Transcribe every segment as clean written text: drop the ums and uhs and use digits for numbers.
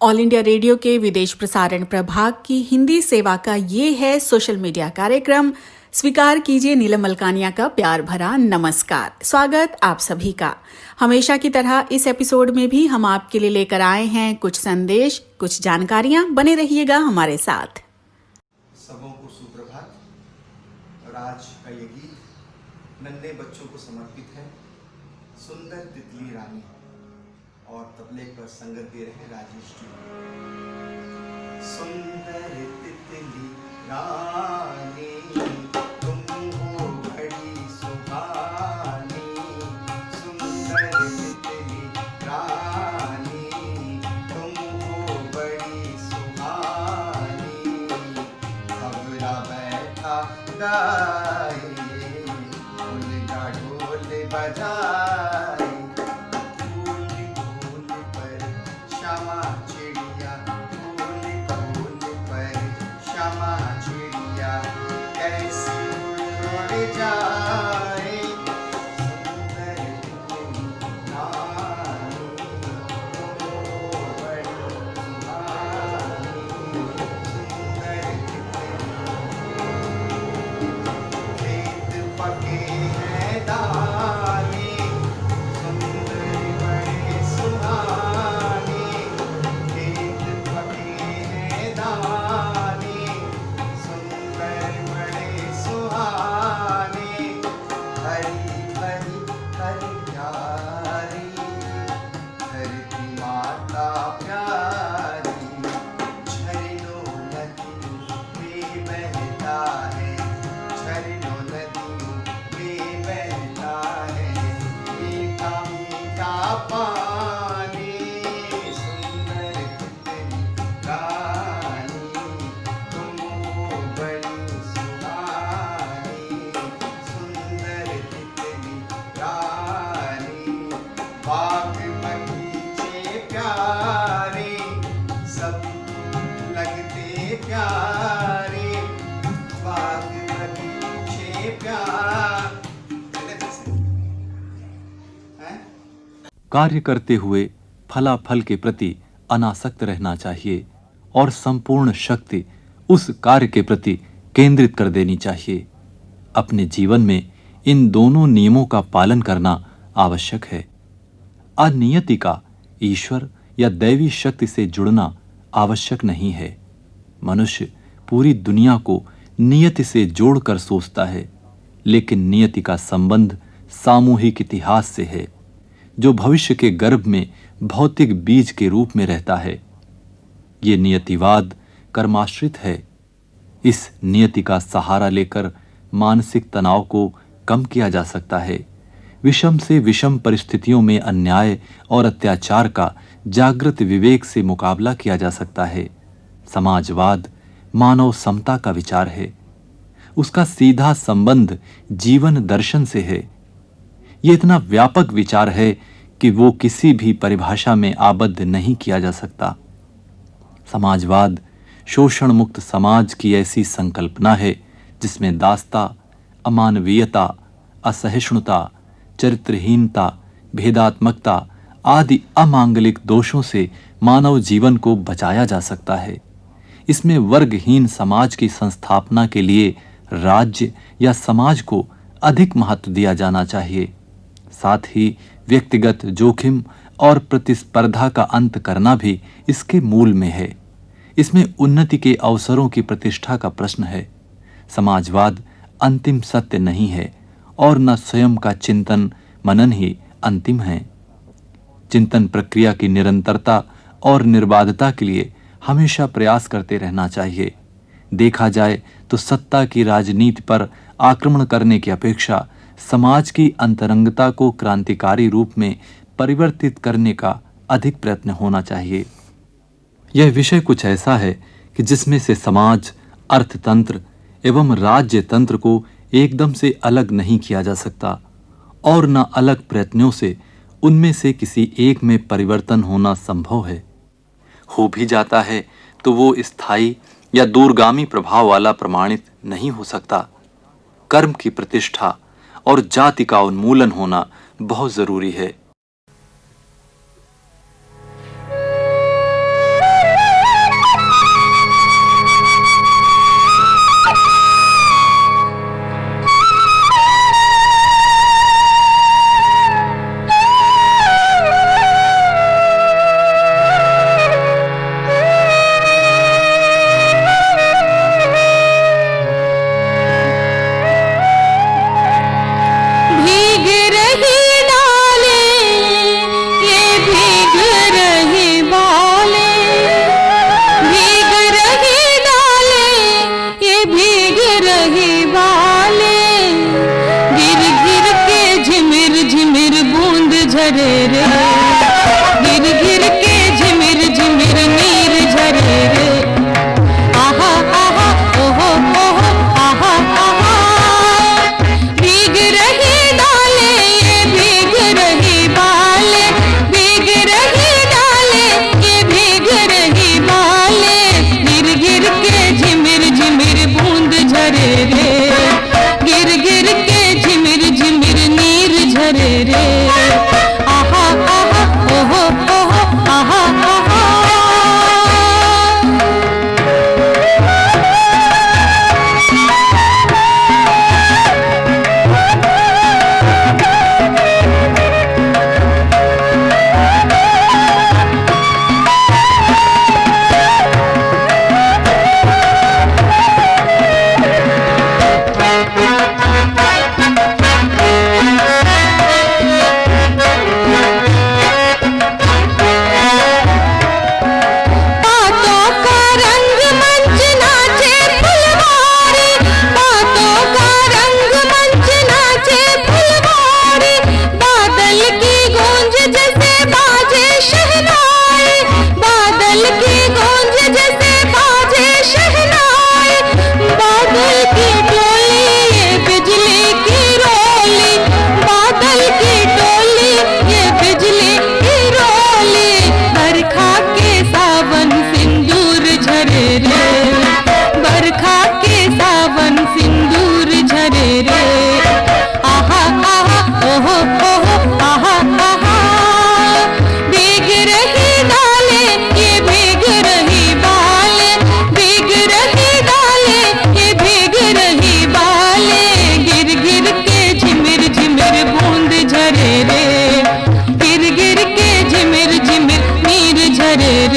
All India radio के विदेश प्रसारण प्रभाग की हिंदी सेवा का ये है सोशल मीडिया कार्यक्रम। स्वीकार कीजिए नीलम मलकानिया का प्यार भरा नमस्कार। स्वागत आप सभी का। हमेशा की तरह इस एपिसोड में भी हम आपके लिए लेकर आए हैं कुछ संदेश, कुछ जानकारियां। बने रहिएगा हमारे साथ। सबों को सुप्रभात। और आज का ये गीत नन्हे बच्चों को समर्पित है। सुंदर तितली रानी और तबले पर संगत दे रहे राजेश जी। सुंदर तितली रानी तुम हो बड़ी सुहानी, सुंदर तितली रानी तुम हो बड़ी सुहानी, खबरा बैठा गाए उनका ढोल बजाए, श्यामा चिड़िया फूल फूल पर श्यामा चिड़िया कैसी उड़ जाए, सुंदर तितली रानी तुम हो बड़ी सुहानी, सुंदर तितली। खेत पके हैं दाने सुंदर बड़े सुहाने, कार्य करते हुए फलाफल के प्रति अनासक्त रहना चाहिए और संपूर्ण शक्ति उस कार्य के प्रति केंद्रित कर देनी चाहिए। अपने जीवन में इन दोनों नियमों का पालन करना आवश्यक है। अनियति का ईश्वर या दैवी शक्ति से जुड़ना आवश्यक नहीं है। मनुष्य पूरी दुनिया को नियति से जोड़कर सोचता है, लेकिन नियति का संबंध सामूहिक इतिहास से है, जो भविष्य के गर्भ में भौतिक बीज के रूप में रहता है। ये नियतिवाद कर्माश्रित है। इस नियति का सहारा लेकर मानसिक तनाव को कम किया जा सकता है। विषम से विषम परिस्थितियों में अन्याय और अत्याचार का जागृत विवेक से मुकाबला किया जा सकता है। समाजवाद मानव समता का विचार है। उसका सीधा संबंध जीवन दर्शन से है। ये इतना व्यापक विचार है कि वो किसी भी परिभाषा में आबद्ध नहीं किया जा सकता। समाजवाद शोषण मुक्त समाज की ऐसी संकल्पना है जिसमें दासता, अमानवीयता, असहिष्णुता, चरित्रहीनता, भेदात्मकता आदि अमांगलिक दोषों से मानव जीवन को बचाया जा सकता है। इसमें वर्गहीन समाज की संस्थापना के लिए राज्य या समाज को अधिक महत्व दिया जाना चाहिए। साथ ही व्यक्तिगत जोखिम और प्रतिस्पर्धा का अंत करना भी इसके मूल में है। इसमें उन्नति के अवसरों की प्रतिष्ठा का प्रश्न है। समाजवाद अंतिम सत्य नहीं है और न स्वयं का चिंतन मनन ही अंतिम है। चिंतन प्रक्रिया की निरंतरता और निर्बाधता के लिए हमेशा प्रयास करते रहना चाहिए। देखा जाए तो सत्ता की राजनीति पर आक्रमण करने की अपेक्षा समाज की अंतरंगता को क्रांतिकारी रूप में परिवर्तित करने का अधिक प्रयत्न होना चाहिए। यह विषय कुछ ऐसा है कि जिसमें से समाज, अर्थतंत्र एवं राज्य तंत्र को एकदम से अलग नहीं किया जा सकता और न अलग प्रयत्नों से उनमें से किसी एक में परिवर्तन होना संभव है। हो भी जाता है तो वो स्थायी या दूरगामी प्रभाव वाला प्रमाणित नहीं हो सकता। कर्म की प्रतिष्ठा और जाति का उन्मूलन होना बहुत जरूरी है।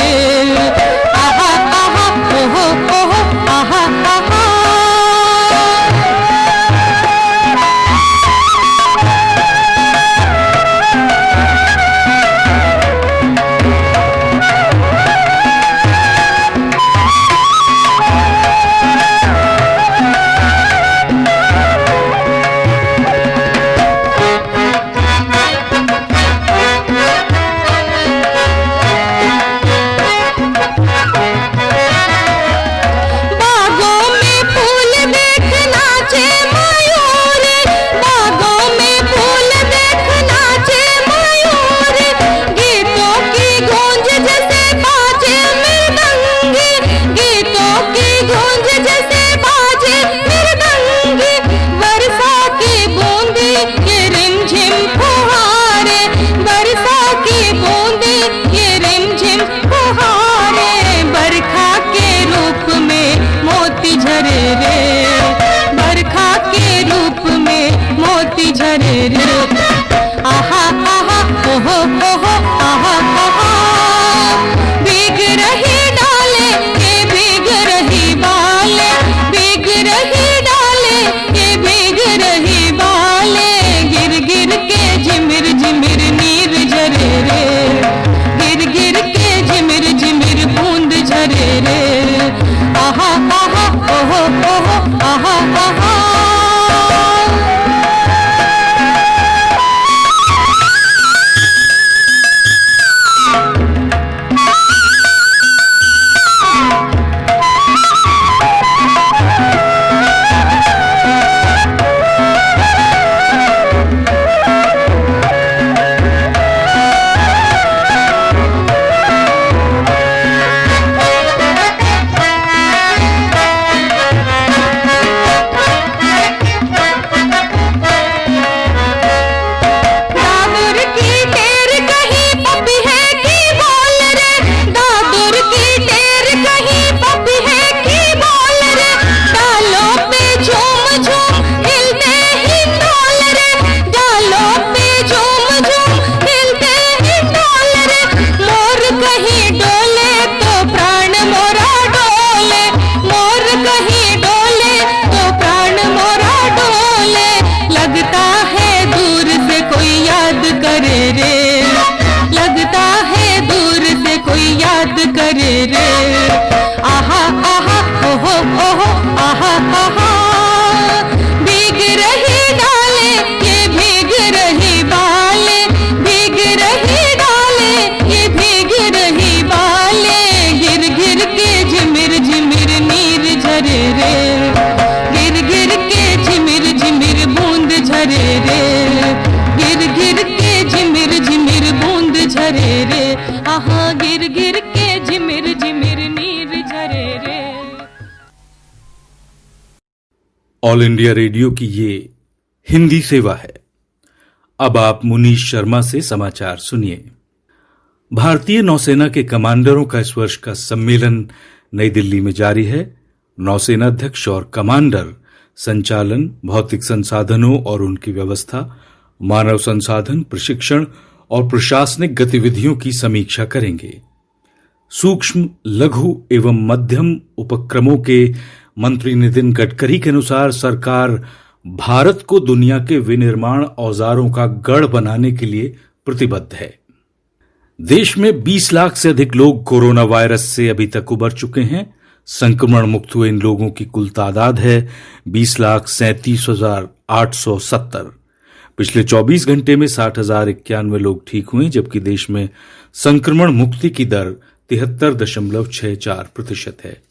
रे। आहा आहा ओहो ओहो आहा आहा। आहा आहा ओहो ओहो आहा आहा। भीग रही डाले ये भीग रही बाले, भीग रही डाले ये भीग रही बाले। गिर गिर के झिमिर झिमिर नीर झरे रे, गिर गिर के झिमिर झिमिर बूंद झरे रे। आहा आहा ओहो ओहो आहा आहा। करे रे। आहा आहा ओहो ओहो आहा आहा। भीग रही डाले ये भीग रही बाले, भीग रही डाले ये भीग रही बाले। गिर गिर के झिमिर झिमिर नीर झरे रे, गिर गिर के झिमिर झिमिर बूंद झरे रे, गिर गिर के झिमिर झिमिर बूंद झरे रे। आहा गिर गिर के झिमिर झिमिर नीर झरे रे। ऑल इंडिया रेडियो की ये हिंदी सेवा है। अब आप मुनीश शर्मा से समाचार सुनिए। भारतीय नौसेना के कमांडरों का इस वर्ष का सम्मेलन नई दिल्ली में जारी है। नौसेना अध्यक्ष और कमांडर संचालन, भौतिक संसाधनों और उनकी व्यवस्था, मानव संसाधन, प्रशिक्षण और प्रशासनिक गतिविधियों की समीक्षा करेंगे। सूक्ष्म, लघु एवं मध्यम उपक्रमों के मंत्री नितिन गडकरी के अनुसार सरकार भारत को दुनिया के विनिर्माण औजारों का गढ़ बनाने के लिए प्रतिबद्ध है। देश में 20 लाख से अधिक लोग कोरोना वायरस से अभी तक उबर चुके हैं। संक्रमण मुक्त हुए इन लोगों की कुल तादाद है 20,37,870। पिछले 24 घंटे में 60,091 लोग ठीक हुए, जबकि देश में संक्रमण मुक्ति की दर 73.64% है।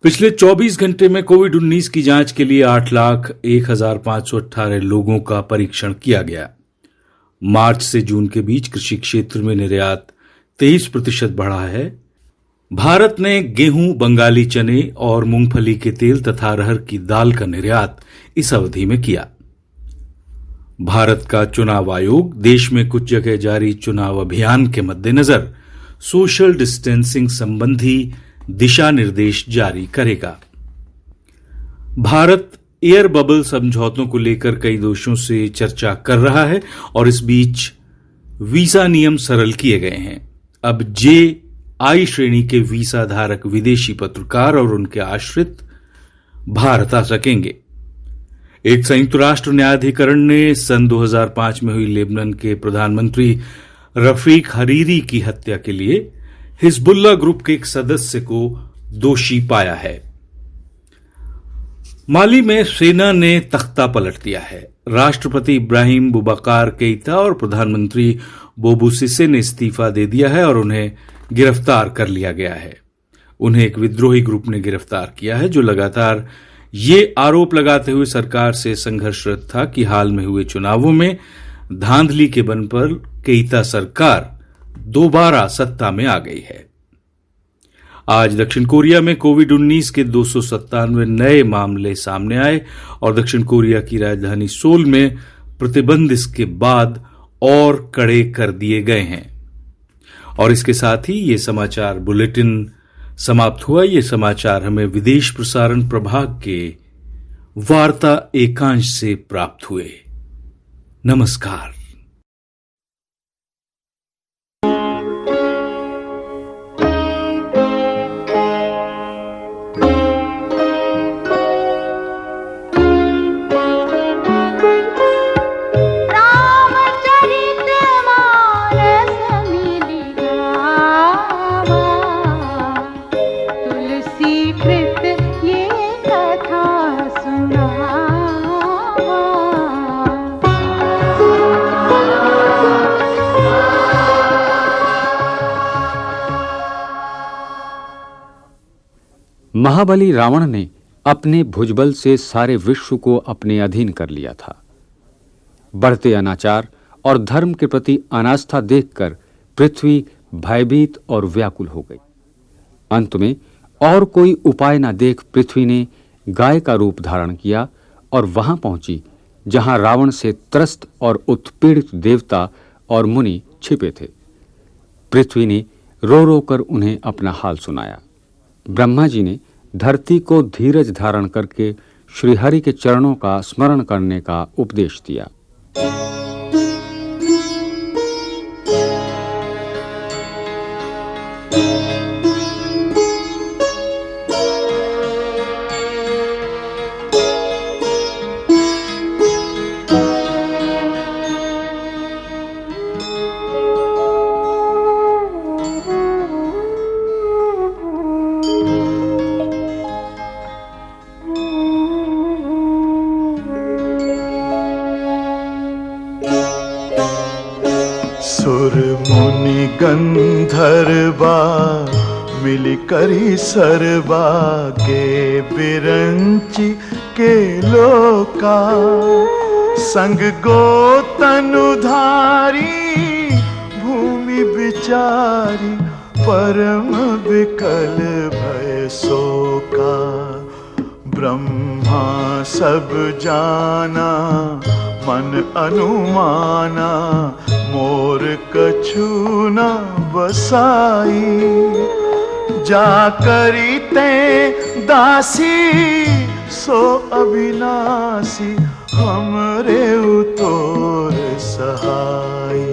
पिछले 24 घंटे में कोविड-19 की जांच के लिए 8,01,518 लोगों का परीक्षण किया गया। मार्च से जून के बीच कृषि क्षेत्र में निर्यात 23% बढ़ा है। भारत ने गेहूं, बंगाली चने और मूंगफली के तेल तथा अरहर की दाल का निर्यात इस अवधि में किया। भारत का चुनाव आयोग देश में कुछ जगह जारी चुनाव अभियान के मद्देनजर सोशल डिस्टेंसिंग संबंधी दिशा निर्देश जारी करेगा। भारत एयर बबल समझौतों को लेकर कई देशों से चर्चा कर रहा है और इस बीच वीजा नियम सरल किए गए हैं। अब आई श्रेणी के वीसा धारक विदेशी पत्रकार और उनके आश्रित भारत आ सकेंगे। एक संयुक्त राष्ट्र न्यायाधिकरण ने सन 2005 में हुई लेबनान के प्रधानमंत्री रफीक हरीरी की हत्या के लिए हिजबुल्लाह ग्रुप के एक सदस्य को दोषी पाया है। माली में सेना ने तख्ता पलट दिया है। राष्ट्रपति इब्राहिम बुबाकार केइता और प्रधानमंत्री बोबू सिसे ने इस्तीफा दे दिया है और उन्हें गिरफ्तार कर लिया गया है। उन्हें एक विद्रोही ग्रुप ने गिरफ्तार किया है जो लगातार ये आरोप लगाते हुए सरकार से संघर्षरत था कि हाल में हुए चुनावों में धांधली के बल पर केइता सरकार दोबारा सत्ता में आ गई है। आज दक्षिण कोरिया में कोविड-19 के 297 नए मामले सामने आए और दक्षिण कोरिया की राजधानी सोल में प्रतिबंध इसके बाद और कड़े कर दिए गए हैं। और इसके साथ ही ये समाचार बुलेटिन समाप्त हुआ। ये समाचार हमें विदेश प्रसारण प्रभाग के वार्ता एकांश से प्राप्त हुए। नमस्कार। महाबली रावण ने अपने भुजबल से सारे विश्व को अपने अधीन कर लिया था। बढ़ते अनाचार और धर्म के प्रति अनास्था देखकर पृथ्वी भयभीत और व्याकुल हो गई। अंत में और कोई उपाय न देख पृथ्वी ने गाय का रूप धारण किया और वहां पहुंची जहां रावण से त्रस्त और उत्पीड़ित देवता और मुनि छिपे थे। पृथ्वी ने रो रो कर उन्हें अपना हाल सुनाया। ब्रह्मा जी ने धरती को धीरज धारण करके श्रीहरि के चरणों का स्मरण करने का उपदेश दिया। सुर मुनि गंधर्वा मिली करी सरवा के बिरंची के लोका संग गो तनुधारी भूमि बिचारी परम विकल भय शोका। ब्रह्मा सब जाना मन अनुमाना मोर कछु न बसाई। जा करी ते दासी सो अविनाशी हमरे उतोर सहाई।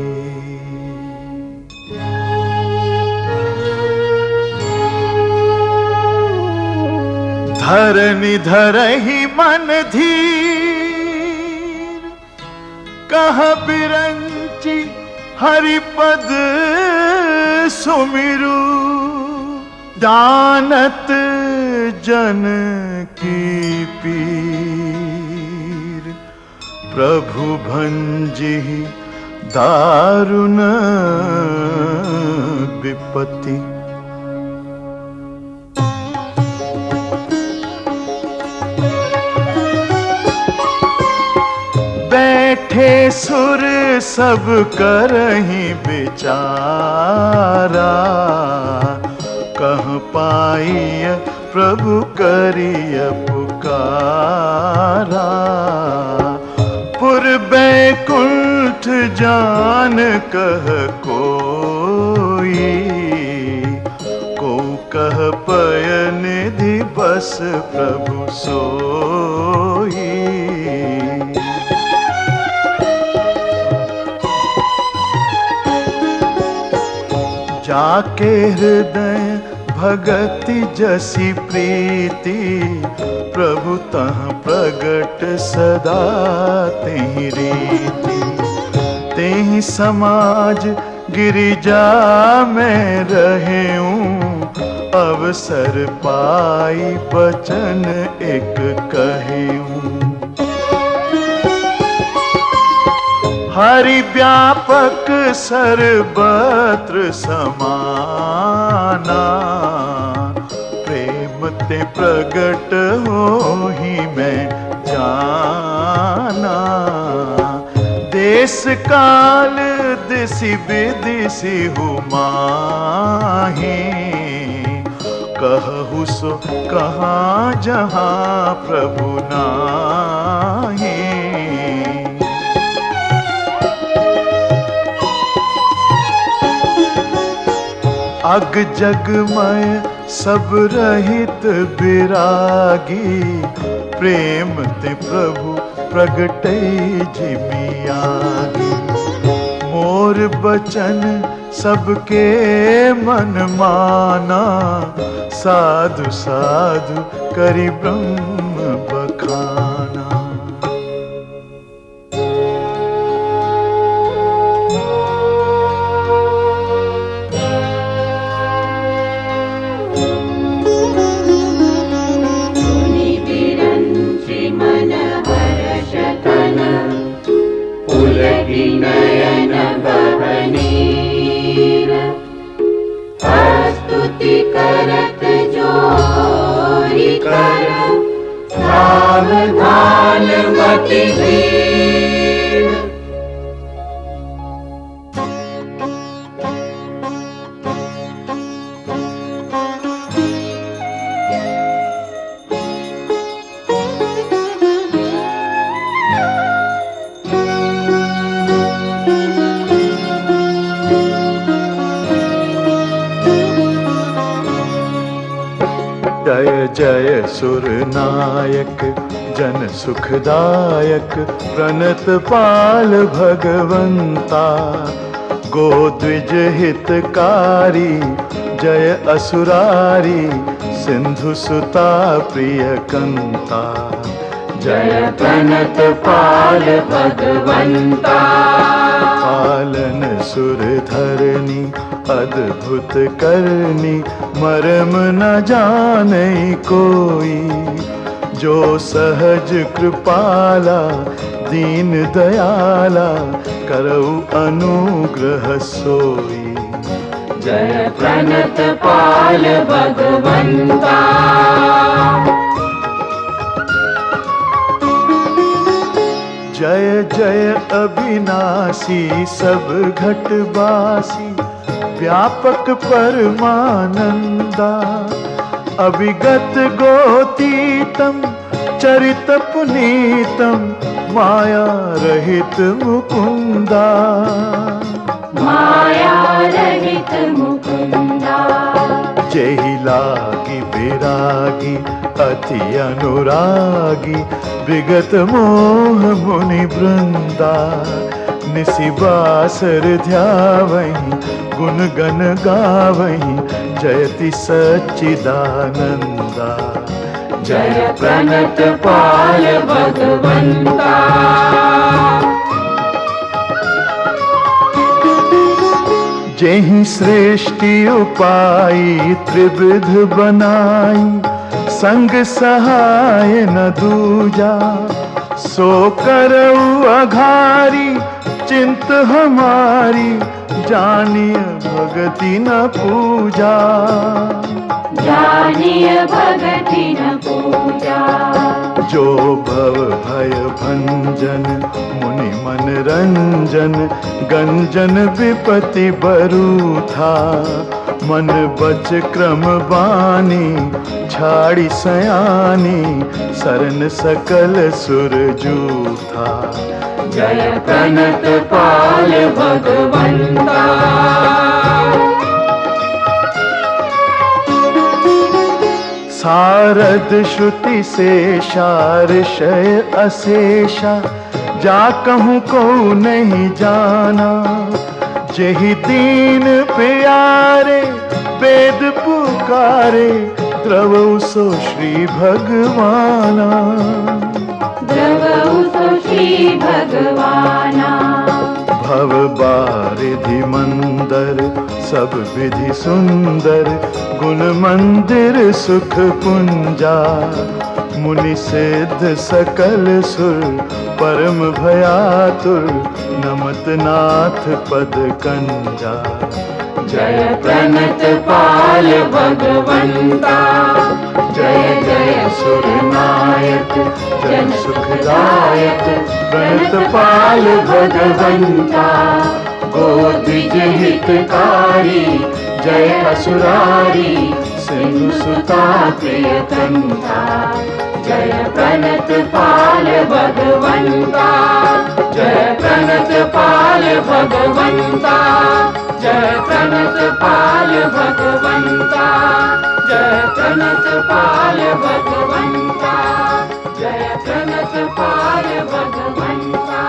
धरनि धरहि मन धीर कह बिरंची हरिपद सुमिरु। जानत जन की पीर प्रभु भंजिहि दारुण विपत्ति। बैठे सुर सब करहि विचारा कह पाइय प्रभु करिय पुकारा। पुर बैकुंठ जान कह कोई को कह पय निधि बस प्रभु सोई। जाके हृदय भगति जसी प्रीति, प्रभु तह प्रगट सदा तेहि रीति। तेहि समाज गिरिजा में रहूं, अवसर पाई बचन एक कहूं। हरि व्यापक सर्वत्र समाना, प्रेम ते प्रगट होहि मैं जाना। देश काल दिसि विदिसि हुमाहि, कहु सो कहाँ जहाँ प्रभु नाहि। अग जगमय सब रहित विरागी, प्रेम ते प्रभु प्रगटै जिमियागी। मोर बचन सबके मन माना, साधु साधु करि ब्रह्म बखाना। नयन बहनीर, स्तुति करत जोरी कर, सावधान मति धीर। जय जय सुर नायक जन सुखदायक, प्रणत पाल भगवंता। गोद्विज हितकारी जय असुरारी, सिंधु सुता प्रिय कंता। जय प्रणत पाल भगवंता। पालन सुर धरनी अद्भुत करनी, मरम न जाने कोई। जो सहज कृपाला दीन दयाला, करऊ अनुग्रह सोई। जय प्रणत पाल भगवंता। जय जय अविनाशी सब घटवासी, व्यापक परमानंदा। अभिगत गोतीतम चरित पुनीतम, माया रहित मुकुंदा। माया रहित मुकुंदा। जेहि लागी विरागी अति अनुरागी, विगत मोह मुनि वृंदा। निशिबासर ध्यावहि गुण गण गावहि, जयति सच्चिदानंदा। जय प्रणत पाल भगवंता। जेहि सृष्टि उपाई त्रिविध बनाई, संग सहाय न दूजा। सो करऊ अघारी चिंत हमारी, जानिय भगति न पूजा। जानिय भगति न पूजा। जो भव भय भंजन मुनि मन रंजन, गंजन विपति बरु था। मन बच क्रम बानी छाड़ी सयानी, सरन सकल सुर जूथा। जय प्रणत पाल भगवंता। सारद श्रुति से ऋषय अशेषा, जा कहूँ को नहीं जाना। जेहि दीन प्यारे वेद पुकारे द्रवौ सो श्री भगवाना द्रवौ सो श्री भगवाना भव बारिधि मंदर सब विधि सुंदर गुण मंदिर सुख पुंजा मुनि सिद्ध सकल सुर परम भयातुर नमत नाथ पद कंजा जय प्रणत पाल भगवंता जय जय सुर नायक जन सुखदायक प्रणत पाल भगवंता गोदिज हितकारी जय असुरारी सिंधु सुता प्रियतंता जय प्रणत पाल भगवंता जय प्रणत पाल भगवंता जय प्रणत पाल भगवंता जय प्रणत पाल भगवंता जय प्रणत पाल भगवंता।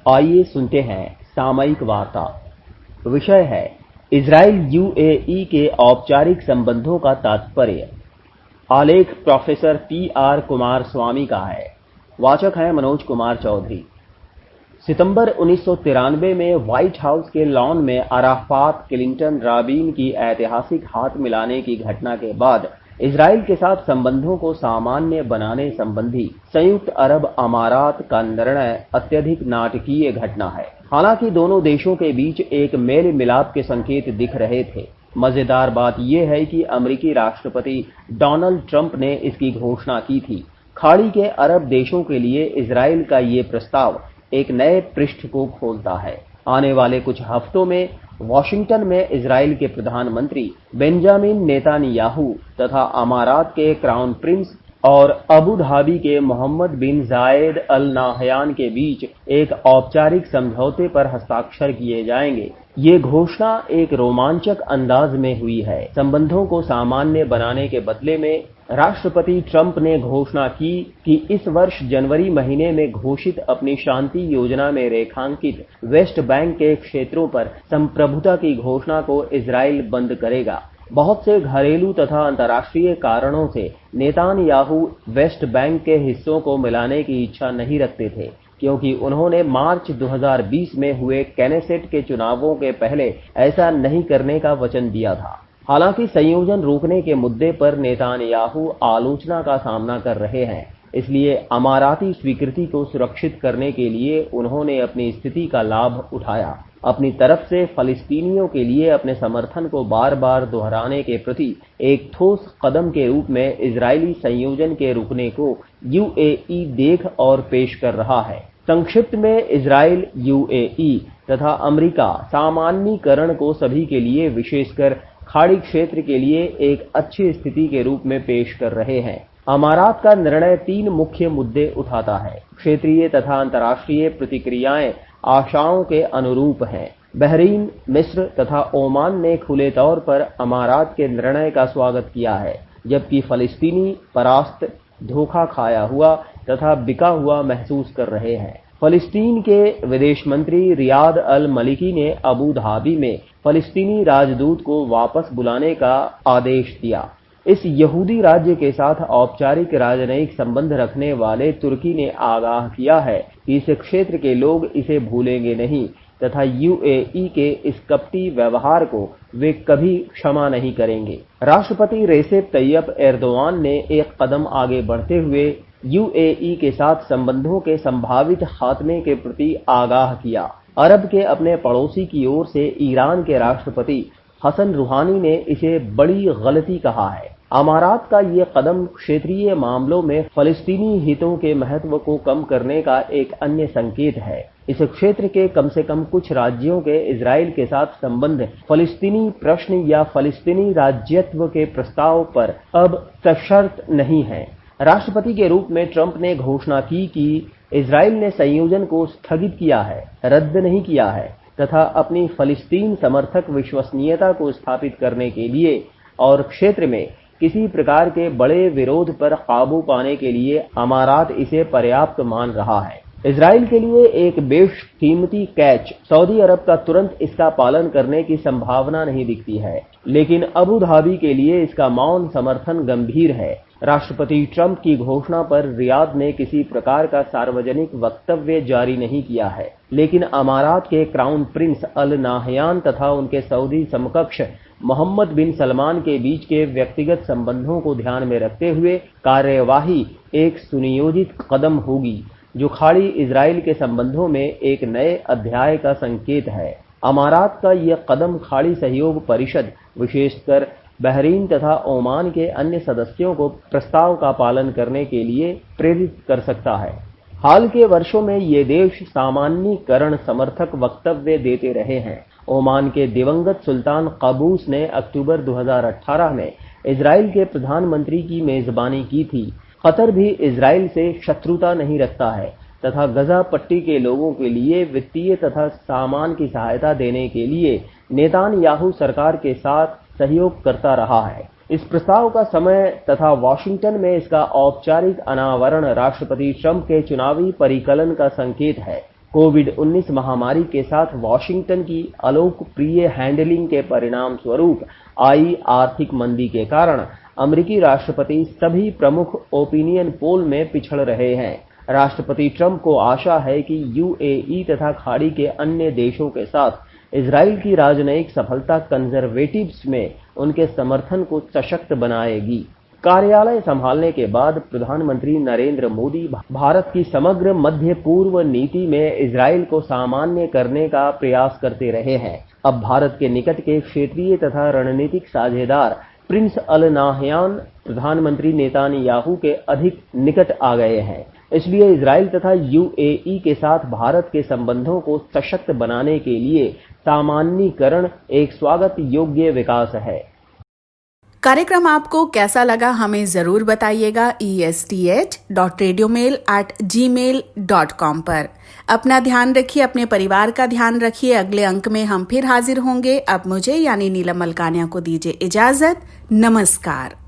आइए सुनते हैं सामयिक वार्ता। विषय है इजराइल यूएई के औपचारिक संबंधों का तात्पर्य। आलेख प्रोफेसर PR कुमार स्वामी का है। वाचक है मनोज कुमार चौधरी। सितंबर 1993 में व्हाइट हाउस के लॉन में अराफात क्लिंटन राबीन की ऐतिहासिक हाथ मिलाने की घटना के बाद इजराइल के साथ संबंधों को सामान्य बनाने संबंधी संयुक्त अरब अमारात का निर्णय अत्यधिक नाटकीय घटना है। हालांकि दोनों देशों के बीच एक मेल मिलाप के संकेत दिख रहे थे। मजेदार बात यह है कि अमेरिकी राष्ट्रपति डोनाल्ड ट्रंप ने इसकी घोषणा की थी। खाड़ी के अरब देशों के लिए इजराइल का ये प्रस्ताव एक नए पृष्ठ को खोलता है। आने वाले कुछ हफ्तों में वॉशिंगटन में इजराइल के प्रधानमंत्री बेंजामिन नेतानियाहू तथा अमारात के क्राउन प्रिंस और अबू धाबी के मोहम्मद बिन जायद अल नाहयान के बीच एक औपचारिक समझौते पर हस्ताक्षर किए जाएंगे। ये घोषणा एक रोमांचक अंदाज में हुई है। संबंधों को सामान्य बनाने के बदले में राष्ट्रपति ट्रंप ने घोषणा की कि इस वर्ष जनवरी महीने में घोषित अपनी शांति योजना में रेखांकित वेस्ट बैंक के क्षेत्रों पर संप्रभुता की घोषणा को इजराइल बंद करेगा। बहुत से घरेलू तथा अंतर्राष्ट्रीय कारणों से नेतानियाहू वेस्ट बैंक के हिस्सों को मिलाने की इच्छा नहीं रखते थे, क्योंकि उन्होंने मार्च 2020 में हुए कैनेसेट के चुनावों के पहले ऐसा नहीं करने का वचन दिया था। हालांकि संयोजन रोकने के मुद्दे पर नेतानियाहू आलोचना का सामना कर रहे हैं, इसलिए अमाराती स्वीकृति को सुरक्षित करने के लिए उन्होंने अपनी स्थिति का लाभ उठाया। अपनी तरफ से फलस्तीनियों के लिए अपने समर्थन को बार बार दोहराने के प्रति एक ठोस कदम के रूप में इजरायली संयोजन के रुकने को यूएई देख और पेश कर रहा है। संक्षिप्त में इजराइल, यूएई तथा अमेरिका सामान्यीकरण को सभी के लिए, विशेषकर खाड़ी क्षेत्र के लिए एक अच्छी स्थिति के रूप में पेश कर रहे हैं। अमारात का निर्णय 3 मुख्य मुद्दे उठाता है। क्षेत्रीय तथा अंतर्राष्ट्रीय प्रतिक्रियाएं आशाओं के अनुरूप हैं। बहरीन, मिस्र तथा ओमान ने खुले तौर पर अमारात के निर्णय का स्वागत किया है, जबकि फलस्तीनी परास्त, धोखा खाया हुआ तथा बिका हुआ महसूस कर रहे हैं। फलस्तीन के विदेश मंत्री रियाद अल मलिकी ने अबू धाबी में फलस्तीनी राजदूत को वापस बुलाने का आदेश दिया। इस यहूदी राज्य के साथ औपचारिक राजनयिक संबंध रखने वाले तुर्की ने आगाह किया है कि इस क्षेत्र के लोग इसे भूलेंगे नहीं तथा यूएई के इस कपटी व्यवहार को वे कभी क्षमा नहीं करेंगे। राष्ट्रपति रेसेप तैयब एर्दोआन ने एक कदम आगे बढ़ते हुए यूएई के साथ संबंधों के संभावित खात्मे के प्रति आगाह किया। अरब के अपने पड़ोसी की ओर से ईरान के राष्ट्रपति हसन रूहानी ने इसे बड़ी गलती कहा है। अमारात का ये कदम क्षेत्रीय मामलों में फलस्तीनी हितों के महत्व को कम करने का एक अन्य संकेत है। इस क्षेत्र के कम से कम कुछ राज्यों के इजराइल के साथ संबंध फलस्तीनी प्रश्न या फलस्तीनी राज्यत्व के प्रस्ताव पर अब सशर्त नहीं है। राष्ट्रपति के रूप में ट्रंप ने घोषणा की कि इजराइल ने संयोजन को स्थगित किया है, रद्द नहीं किया है तथा अपनी फलस्तीन समर्थक विश्वसनीयता को स्थापित करने के लिए और क्षेत्र में किसी प्रकार के बड़े विरोध पर काबू पाने के लिए अमारात इसे पर्याप्त मान रहा है। इजराइल के लिए एक बेशकीमती कैच सऊदी अरब का तुरंत इसका पालन करने की संभावना नहीं दिखती है, लेकिन अबू धाबी के लिए इसका मौन समर्थन गंभीर है। राष्ट्रपति ट्रंप की घोषणा पर रियाद ने किसी प्रकार का सार्वजनिक वक्तव्य जारी नहीं किया है, लेकिन अमारात के क्राउन प्रिंस अल नाहयान तथा उनके सऊदी समकक्ष मोहम्मद बिन सलमान के बीच के व्यक्तिगत संबंधों को ध्यान में रखते हुए कार्यवाही एक सुनियोजित कदम होगी, जो खाड़ी इजराइल के संबंधों में एक नए अध्याय का संकेत है। अमारात का यह कदम खाड़ी सहयोग परिषद, विशेषकर बहरीन तथा ओमान के अन्य सदस्यों को प्रस्ताव का पालन करने के लिए प्रेरित कर सकता है। हाल के वर्षों में ये देश सामान्यीकरण समर्थक वक्तव्य देते रहे हैं। ओमान के दिवंगत सुल्तान काबूस ने अक्टूबर 2018 में इजराइल के प्रधानमंत्री की मेजबानी की थी। कतर भी इजराइल से शत्रुता नहीं रखता है तथा गजा पट्टी के लोगों के लिए वित्तीय तथा सामान की सहायता देने के लिए नेतान्याहू सरकार के साथ सहयोग करता रहा है। इस प्रस्ताव का समय तथा वॉशिंगटन में इसका औपचारिक अनावरण राष्ट्रपति ट्रंप के चुनावी परिकलन का संकेत है। कोविड-19 महामारी के साथ वॉशिंगटन की अलोकप्रिय हैंडलिंग के परिणाम स्वरूप आई आर्थिक मंदी के कारण अमेरिकी राष्ट्रपति सभी प्रमुख ओपिनियन पोल में पिछड़ रहे हैं। राष्ट्रपति ट्रंप को आशा है कि यूएई तथा खाड़ी के अन्य देशों के साथ इजराइल की राजनयिक सफलता कंजर्वेटिव्स में उनके समर्थन को सशक्त बनाएगी। कार्यालय संभालने के बाद प्रधानमंत्री नरेंद्र मोदी भारत की समग्र मध्य पूर्व नीति में इजराइल को सामान्य करने का प्रयास करते रहे हैं। अब भारत के निकट के क्षेत्रीय तथा रणनीतिक साझेदार प्रिंस अल नाहयान प्रधानमंत्री नेतान्याहू के अधिक निकट आ गए हैं। इसलिए इजराइल तथा यूएई के साथ भारत के संबंधों को सशक्त बनाने के लिए सामान्यीकरण एक स्वागत योग्य विकास है। कार्यक्रम आपको कैसा लगा हमें जरूर बताइएगा esth.radiomail@gmail.com पर। अपना ध्यान रखिए, अपने परिवार का ध्यान रखिए। अगले अंक में हम फिर हाजिर होंगे। अब मुझे यानी नीलम मलकानिया को दीजिए इजाजत। नमस्कार।